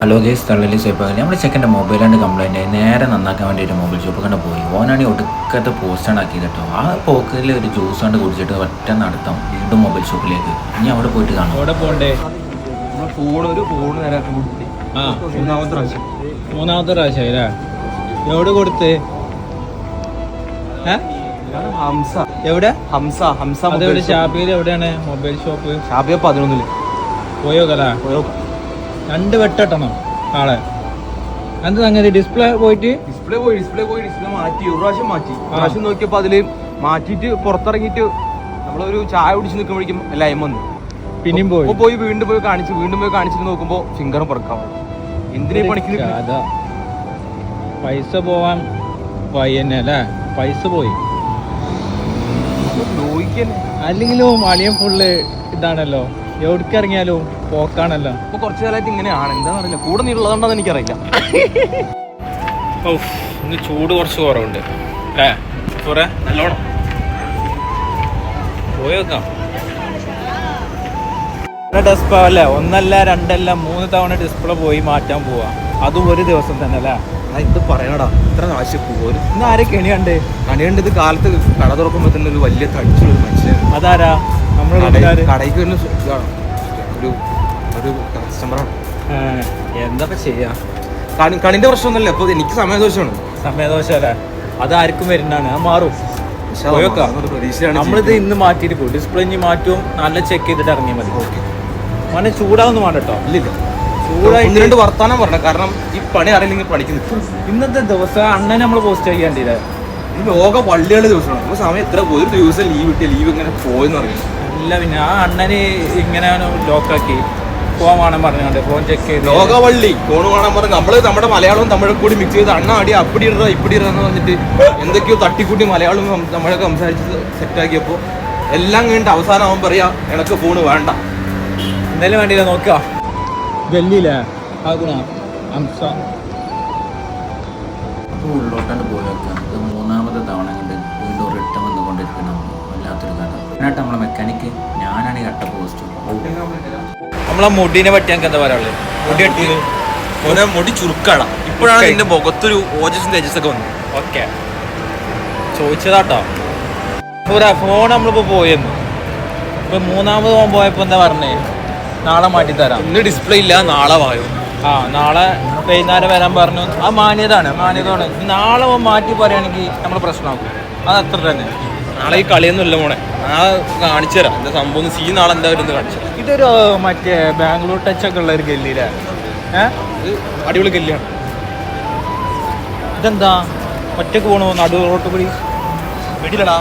Hello guys തള്ളലി സേപ്പാകലി നമ്മുടെ ചെക്കൻ്റെ മൊബൈലിൻ്റെ കംപ്ലൈൻറ്റ് നേരെ നന്നാക്കാൻ വേണ്ടി ഒരു മൊബൈൽ ഷോപ്പ് കണ്ട് പോയി ഓനാണെങ്കിൽ ഒടുക്കത്തെ പോസ്റ്റാണ് ആക്കിയത് കേട്ടോ. ആ പോക്കിൽ ഒരു ജ്യൂസ് കൊണ്ട് കുടിച്ചിട്ട് ഒറ്റ നടത്തം വീണ്ടും മൊബൈൽ ഷോപ്പിലേക്ക്. ഇനി അവിടെ പോയിട്ട് കാണാം. അവിടെ പോണ്ടേ? മൂന്നാമത്തെ പ്രാവശ്യം അല്ലേ? എവിടെ കൊടുത്ത്? ഹംസ. എവിടെ? ഹംസ. ഹംസ അതെവിടെ? ഷാപ്പിയിൽ എവിടെയാണ് മൊബൈൽ ഷോപ്പ്? ഷാപ്പിയ 11 പോയോക്കലാ? രണ്ട് വെട്ടണം ആളെ. എന്ത് സംഗതി? ഡിസ്പ്ലേ പോയിട്ട് ഡിസ്പ്ലേ മാറ്റി. ഒരു പ്രാവശ്യം നോക്കിയപ്പോ അതില് മാറ്റിയിട്ട് പുറത്തിറങ്ങിയിട്ട് നമ്മളൊരു ചായ കുടിച്ച് നിൽക്കുമ്പോഴേക്കും ലൈം വന്നു. പിന്നെയും പോയി വീണ്ടും പോയി കാണിച്ചിട്ട് നോക്കുമ്പോ ഫിംഗർ പുറക്കാം. എന്തിനാ പണിക്ക്? അതാ പൈസ പോവാൻ പയ്യന്നെ അല്ലേ? പൈസ പോയി. അല്ലെങ്കിലും അളിയൻ ഫുള്ള് ഇതാണല്ലോ, എവിടേക്ക് ഇറങ്ങിയാലും പോക്കാണല്ലോ. ഇപ്പൊ കുറച്ചു കാലമായിട്ട് ഇങ്ങനെയാണ്. എന്താന്ന് അറിയില്ല, കൂടെ നീളുള്ളതുകൊണ്ടാന്ന് എനിക്കറിയില്ല. ഇന്ന് ചൂട് കുറച്ച് കുറവുണ്ട് അല്ലേ? കുറെ നല്ലോണം പോയേക്കാം. ഡിസ്പ്ലേ അല്ലേ? ഒന്നല്ല രണ്ടല്ല 3 തവണ ഡിസ്പ്ലേ പോയി മാറ്റാൻ പോവാ. അതും ഒരു ദിവസം തന്നെ അല്ലേ? ഇത് പറയണടാ, ഇത്ര ആവശ്യം പോലും. ഇന്ന് ആരെ കെണിയുണ്ട്? കണിയുണ്ട്. ഇത് കാലത്ത് കട തുറക്കുമ്പോ തന്നെ ഒരു വലിയ തടിച്ചുള്ളൊരു മനുഷ്യൻ. അതാരാ? നമ്മുടെ കടയ്ക്ക് വരുന്ന ഒരു കസ്റ്റമറാണ്. എന്താ ചെയ്യാ? കണിന്റെ പ്രശ്നമൊന്നുമല്ല. ഇപ്പൊ എനിക്ക് സമയദോഷമാണ്. സമയദോഷം അല്ലേ? അതാർക്കും വരുന്നതാണ്. അത് മാറും. നമ്മളിത് ഇന്ന് മാറ്റിയിട്ട് പോകും. ഡിസ്പ്ലേ ഇനി മാറ്റും. നല്ല ചെക്ക് ചെയ്തിട്ട് ഇറങ്ങിയാൽ മതി. ഓക്കെ. മോനെ ചൂടാവൊന്നും വേണ്ട കേട്ടോ. ഇല്ലില്ല, ചൂടായിട്ട് 2 വർത്താനം പറഞ്ഞ. കാരണം ഈ പണി അറിയില്ലെങ്കിൽ പണിക്ക് നിൽക്കും. ഇന്നത്തെ ദിവസം അണ്ണനെ നമ്മൾ പോസ്റ്റ് ചെയ്യാണ്ടില്ലേ? ഈ ലോക പള്ളികളുടെ ദിവസമാണ്. നമ്മൾ സമയം എത്ര പോയി, ഒരു ദിവസം ലീവ് കിട്ടിയ ലീവ് ഇങ്ങനെ പോയെന്ന് പറയും. അല്ല പിന്നെ ആ അണ്ണന് ഇങ്ങനെ ലോക്കാക്കി ഫോൺ വേണം പറഞ്ഞാണ്ട് ഫോൺ ചെക്ക് ചെയ്ത് ലോകവള്ളി ഫോൺ വേണം പറഞ്ഞ് നമ്മള് നമ്മുടെ മലയാളവും തമിഴും കൂടി മിക്സ് ചെയ്ത് അണ്ണ അടി അപ്പടി ഇട ഇപ്പടി ഇടന്ന് പറഞ്ഞിട്ട് എന്തൊക്കെയോ തട്ടിക്കൂട്ടി മലയാളവും തമിഴൊക്കെ സംസാരിച്ച് സെറ്റാക്കിയപ്പോ എല്ലാം കഴിഞ്ഞിട്ട് അവസാനം അവൻ പറയാ എനക്ക് ഫോണ് വേണ്ട. എന്തായാലും വേണ്ടിയില്ല, നോക്കുക ഗല്ലിയില്ലേ ഹംസ. അപ്പോൾ ഉള്ളോട്ടാണ്ട് പോയേക്കാം. ഇത് 3ാമത്തെ തവണ കൊണ്ട് വീണ്ടും റിട്ടേൺ വന്നുകൊണ്ടിരിക്കണം. വല്ലാത്തൊരു കഥ. എന്നിട്ട് നമ്മളെ മെക്കാനിക്ക് ഞാനാണ് ഈ കട്ട പോസ്റ്റ്. നമ്മളെ മുടിനെ പറ്റി ഞങ്ങൾക്ക് എന്താ പറയാനുള്ളത്? മുടി കെട്ടിയത് മുടി ചുരുക്കാണ്. ഇപ്പോഴാണ് എന്റെ മുഖത്തൊരു ഓജസും തേജസ്സൊക്കെ വന്നു. ഓക്കെ, ചോദിച്ചതാട്ടോ. ഫോൺ നമ്മളിപ്പോ പോയെന്ന്. ഇപ്പൊ 3ാമത് ഫോൺ പോയപ്പോ എന്താ പറഞ്ഞേ? നാളെ മാറ്റിത്തരാം. ഇന്ന് ഡിസ്പ്ലേ ഇല്ല, നാളെ വായോ. നാളെ വൈകുന്നേരം വരാൻ പറഞ്ഞു. ആ മാന്യതാണ്. നാളെ മാറ്റി പറയുകയാണെങ്കിൽ നമ്മൾ പ്രശ്നമാക്കും. അത് അത്ര തന്നെ. നാളെ ഈ കളിയൊന്നും ഇല്ല മോനെ. കാണിച്ചു തരാം എന്താ സംഭവം. സീ നാളെ എന്താ വരുന്നത് കാണിച്ചു തരാം. ഇതൊരു മറ്റേ ബാംഗ്ലൂർ ടച്ച് ഒക്കെ ഉള്ള ഒരു ഗല്ലിയിലെ അടിപൊളി ഗല്ലിയാണ്. ഇതെന്താ ഒറ്റക്ക് പോണു നടു റോട്ട് കൂടി? വെടിയിലടാ.